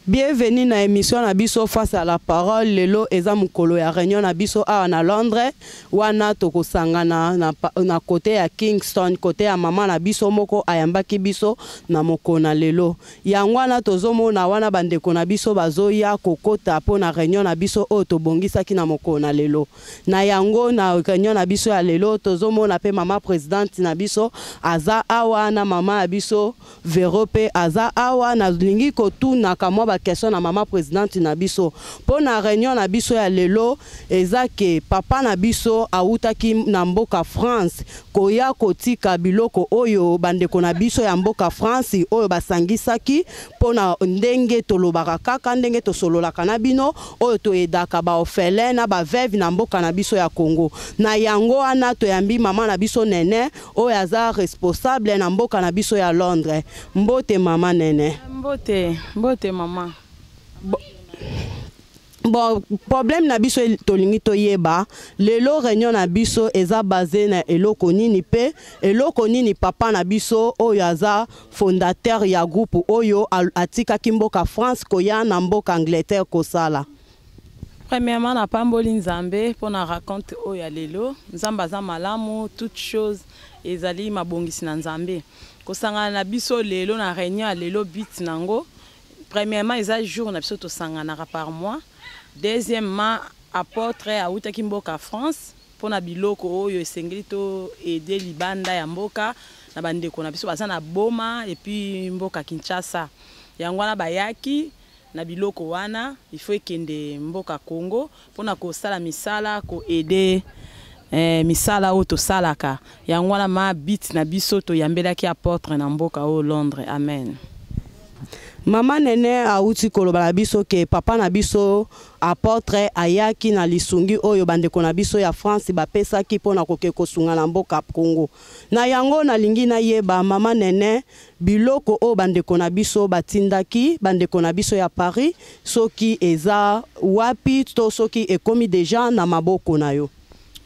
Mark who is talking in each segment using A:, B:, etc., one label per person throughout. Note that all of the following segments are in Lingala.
A: Bienvenue na émission na biso face à la parole. Lelo eza mukolo ya réunion na biso awa na Londres. Wana tokosangana na côté ya Kingston, côté ya mama na biso moko ayambaki biso na mokona lelo. Yango wana tozomona wana bandeko na biso bazoya kokota po na réunion na biso oyo tobongisaki na mokona lelo. Na yango na réunion na biso ya lelo tozomona pe mama présidente na biso aza awa na mama ya biso Verope aza awa na lingi kotuna kamwa question na mama présidente na biso po na réunion na biso ya lelo ezake papa na biso autaki na mboka France koya kotika biloko oyo bandeko na biso ya mboka France oyo basangisaki po na ndenge tolobaka kaka ndenge tosololaka na bino oyo toedaka ba orphelin na ba veuve na mboka na biso ya Congo. Na yango wana toyambi mama na biso Nene oyo aza responsable na mboka na biso ya Londres. Mbote mama Nene.
B: Mbote mama.
A: Bon, problème na biso tolingi toyeba lelo réunion na biso eza basé na eloko nini pe eloko nini papa na biso oyo aza fondateur ya groupe oyo atika kimboka France koya na mboka Angleterre kosala.
B: Premièrement na pamboli nzambe pour na raconte oyo lelo nzamba za malamu toute chose ezali mabongisi na nzambe kosangana na biso lelo na réunion lelo bit nango. Premièrement, ils ont jour na biso to sangana par mois. Deuxièmement, apôtre a utaki mboka France pour na biloko oyo esengeli to aider libanda ya mboka na bandeko na biso baza na boma et puis mboka Kinshasa. Yango wana bayaki na biloko wana il faut ekende mboka Congo pour na ko sala misala ko aider misala o to salaka. Yango wana ma bit na biso to yambelaki apôtre na mboka o Londres. Amen.
A: Mama Nene auti koloba na biso ke papa na biso apôtre ayaki na lisungi oyo bandeko na biso ya France bapesaki pona koke kosunga na mboka Congo. Na yango na lingi na yeba mama Nene biloko o bandeko na biso batindaki bandeko na biso ya Paris soki eza wapi to soki ekomi deja na maboko na yo.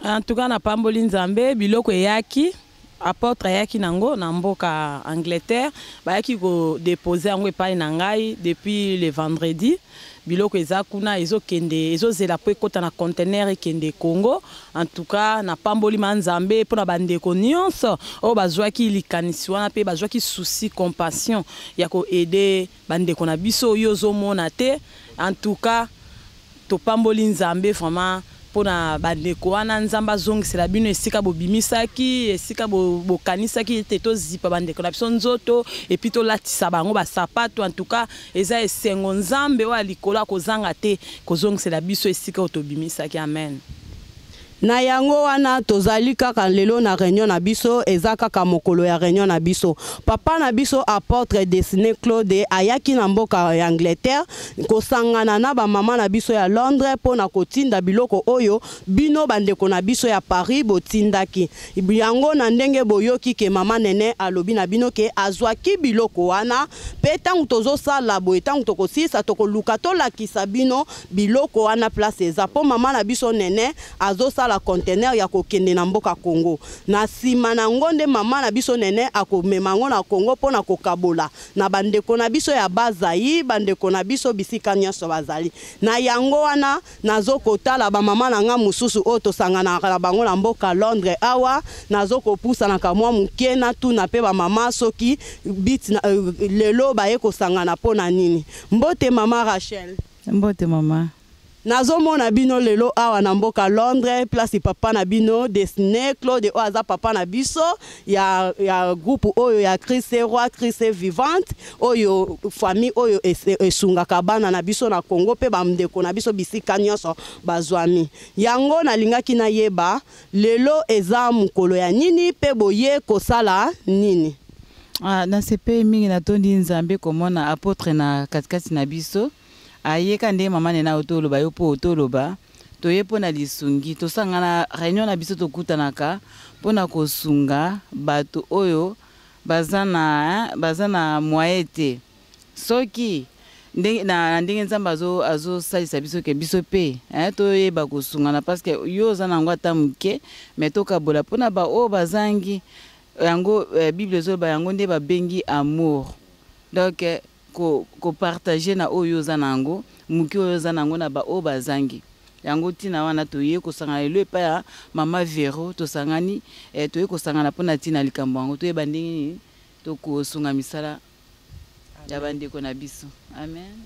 B: En tout cas na pamboli nzambe biloko yaki apôtre yaki nango na mboka Angleterre bayaki ko déposer yango epai na ngai depuis le vendredi biloko eza kuna ezokende ezozela po ekota na conteneur ekende Congo. En tout cas na pamboli manzambe pona bandeko nyonso o bazwaki likanisi wana pe bazwaki souci compassion ya ko aider bandeko na biso yo zomona te. En tout cas to pamboli nzambe vraiment pona bandeko wana nzamba zongisela bino esika bobimisaki esika bokanisaki te tozipa bandeko na biso nzoto et puis tolatisa bango basapato. En tout cas eza esengo nzambe wa likolo akozanga te kozongisela biso esika otobimisaki. Amen.
A: Na yango wana tozali kaka lelo na réunion na biso eza kaka mokolo ya réunion na biso papa na biso apôtre Destiné Claude ayaki na mboka ya Angleterre kosangana na ba mama na biso ya Londres pona kotinda biloko oyo bino bandeko na biso ya Paris botindaki yango na ndenge boyoki ke mama Nene alobi na bino ke azwaki biloko wana pe tangu tozosala boye tangu tokosisa tokoluka tolakisa bino biloko wana place eza po mama na biso Nene azosala la conteneur ya kokende na mboka Congo. Na sima na ngonde mama na biso Nene akomema ngo na Congo pona kokabola na bandeko na biso ya bazai bandeko na biso bisika nyonso bazali. Na yango wana nazokotala ba mama na nga mususu o tosangana na bango na mboka Londres awa nazokopusa na kamwa mukena tu na pe ba mama soki bit lelo baye kosangana pona nini. Mbote mama Rachel.
B: Mbote mama.
A: Nazomona bino lelo awa na mboka Londres place papa na bino Destiné Claude o aza papa na biso ya groupe oyo ya Christ roi Christ vivante oyo famille oyo esungaka bana na biso na Congo pe bamdeko na biso bisika nyonso bazwami. Yango nalingaki na yeba lelo eza mukolo ya nini pe boye kosala nini.
C: Na sepe mingi na tondi nzambe komona apôtre na katikati na biso ayeka nde mama Nene otoloba yo po otoloba toye pona lisungi tosangana réunion na biso tokutanaka pona kosunga bato oyo bazana moyete soki ndenge nzambe azosalisa biso ke biso pe toyeba kosungana parce que yo oza nango ata moke me tokabola pona ba oyo bazangi yango bible ezoloba yango nde babengi amour donc ko partager na oyo zanango muki oyo zanango na ba o bazangi yango tina wana toye ko sangana lelo pa ya mama Vero to sangani toye ko sangana pona tina likambo yango toye bandingi to ko sunga misala ya bandeko na biso. Amen.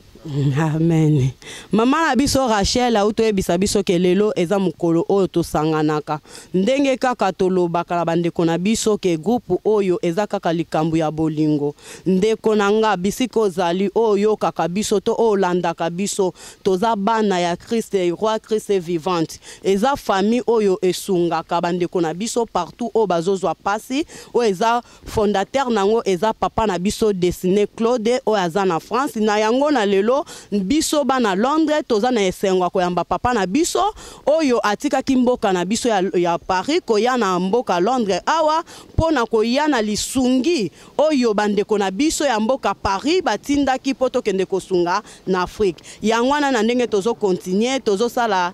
A: Amen. Mama na biso Rachel auto ebisa biso ke lelo eza mukolo oyo tosanganaka ndenge kaka tolobaka na bandeko na biso ke groupe oyo eza kaka likambo ya bolingo ndeko nanga bisiko zali oyo kaka biso to olandaka biso toza bana ya Christ roi Christ vivante eza famille oyo esungaka bandeko na biso partout o bazozwa pasi o eza fondateur nango eza papa na biso Destiné Claude o aza na France na yango na lelo biso bana Londres toza na esengwa koyamba papa na biso oyo atika kimboka na biso ya Paris koya na mboka Londres awa pona koya na lisungi oyo bandeko na biso ya mboka Paris batindaki poto kende kosunga na Afrique yangwana na ndenge tozo continuer tozo sala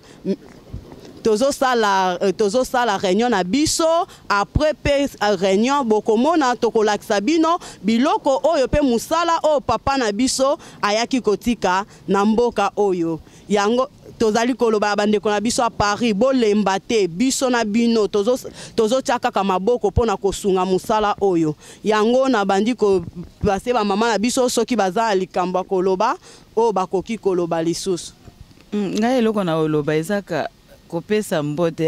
A: réunion na biso après pe réunion bokomona tokolakisa bino biloko oyo pe musala o papa na biso ayaki kotika na mboka oyo yango tozali koloba bandeko na biso a Paris bolemba te biso na bino tozo tiaka ka maboko pona kosunga musala oyo yango na bandi ko pase ba mama na biso soki baza likambo koloba o bakoki koloba lisusu
C: ngai eloko na oloba ezaka kopesa mbote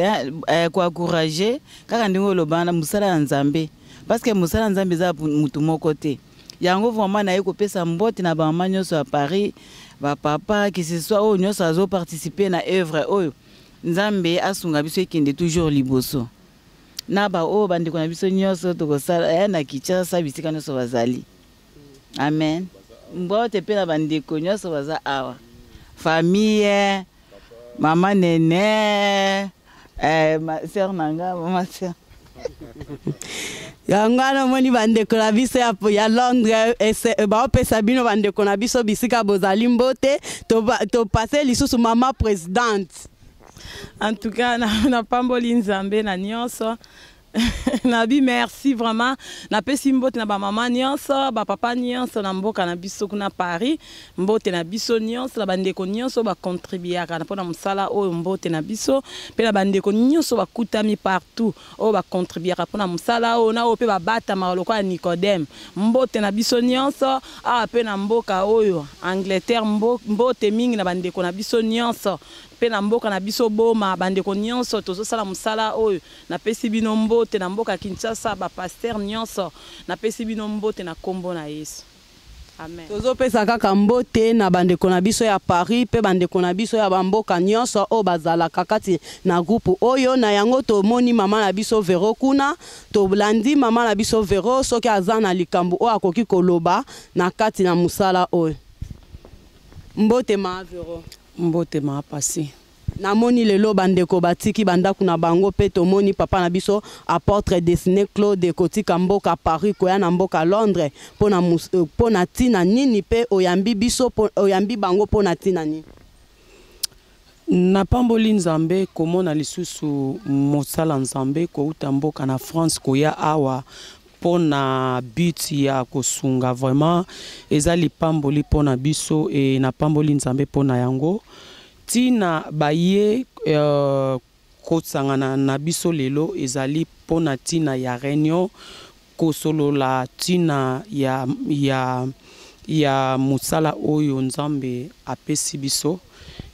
C: ko encourager kaka ndingo lobana musala ya Nzambe parce que musala ya Nzambe za mutu moko te yango vraiment na ye kopesa mbote na ba mama nyonso à Paris ba papa que ce soit o nyonso azo participer na œuvre oyo Nzambe asunga biso ekende toujours liboso na ba o bandeko na biso nyonso tokosala ya na Kinshasa bisika nyonso bazali. Amen. Mbote pe na bandeko nyonso baza awa famille Maman Nene, ma sœur Nanga, ma sœur.
A: Yangana moni bandeko na biso ya Londres ba opesa bino bandeko na biso bisika bozali mbote to passer lisusu mama présidente.
B: En tout cas na pamboli Nzambe na nyonso. Nabi merci vraiment na pesi mbote na ba mama nyonso ba papa nyonso na mboka na biso kuna Paris mbote na biso nyonso na bandeko nyonso ba contribuer na pona musala oyo mbote na biso pe na bandeko nyonso ba kutami partout o ba contribuer pona musala oyo na o pe ba bata maloko ya Nicodème mbote na biso nyonso a pe na mboka oyo Angleterre mbote mingi na bandeko na biso nyonso pe na mboka na biso boma bandeko nyonso tozo sala musala oyo na pesi bino mbote na mboka Kinshasa ba pasteur nyonso na pesi bino mbote na kombo na Yesu. Amen.
A: Tozo pesa kaka mbote na bandeko na biso ya Paris pe bandeko na biso ya bamboka nyonso o bazala kakati na groupe oyo na yango to moni mama na biso Vero kuna to blandi mama na biso Vero soki azana likambo o akoki koloba na kati na musala oyo. Mbote ma Vero.
B: Mbote ma passé.
A: Na moni lelo bandeko batiki bandaku na bango pe to moni papa na biso apôtre Destiné Claude kotika mboka Paris koya na mboka Londres pona tina nini pe oyambi biso oyambi bango pona tina nini.
B: Na pamboli Nzambe komona lisusu mosala Nzambe ko uta mboka na France koya awa pona but ya kosunga vraiment ezali pamboli pona biso e na pamboli Nzambe pona yango tina baye kosangana na biso lelo ezali pona tina ya réunion kosolola tina ya musala oyo Nzambe apesi biso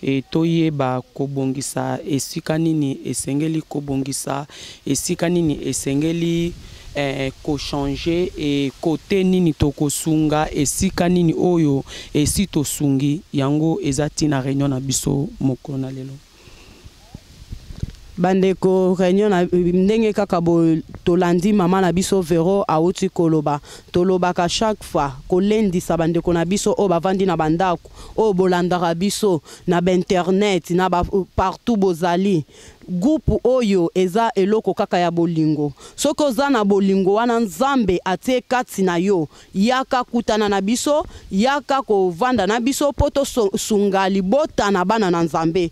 B: e toyeba kobongisa esika nini esengeli kobongisa esika nini esengeli ko changer et côté nini tokosunga esika nini oyo esi tosungi yango ezati na réunion na biso moko na lelo
A: bandeko réunion na ndenge kaka bo tolandi mama na biso Vero auti koloba tolobaka chaque fois kolendisa bandeko na biso o bavandi na bandako o bolandaka biso na internet na partout bozali groupe oyo eza eloko kaka ya bolingo soki oza na bolingo wana nzambe atie kati na yo yaka kutana na biso yaka kovanda na biso po tosunga libota na bana na nzambe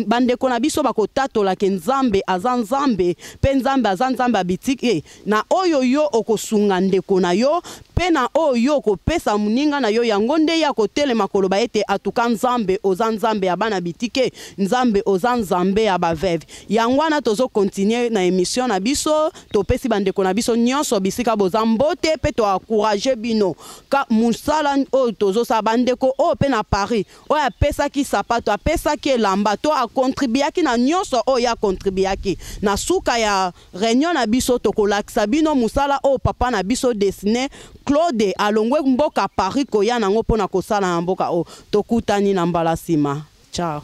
A: bandeko na biso bakotatola ke nzambe aza nzambe pe nzambe aza nzambe abitiki na oyo yo okosunga ndeko na yo pe na oyo okopesa muninga na yo yango nde ya kotelema koloba ete atuka nzambe oza nzambe ya bana bitike nzambe oza nzambe ya baveve yango wana tozo continuer na émission na biso topesi bandeko na biso nyonso bisika boza mbote pe to encourager bino ka musala o tozo sa bandeko o pe na Paris o apesaki sapato apesaki elamba to a contribuaki na nyonso o ya contribuaki na suka ya réunion na biso tokolakisa bino musala o papa na biso dessiné Claude alongwe mboka Paris koya nango pona kosala na mboka o tokutani na mbala sima. Ciao.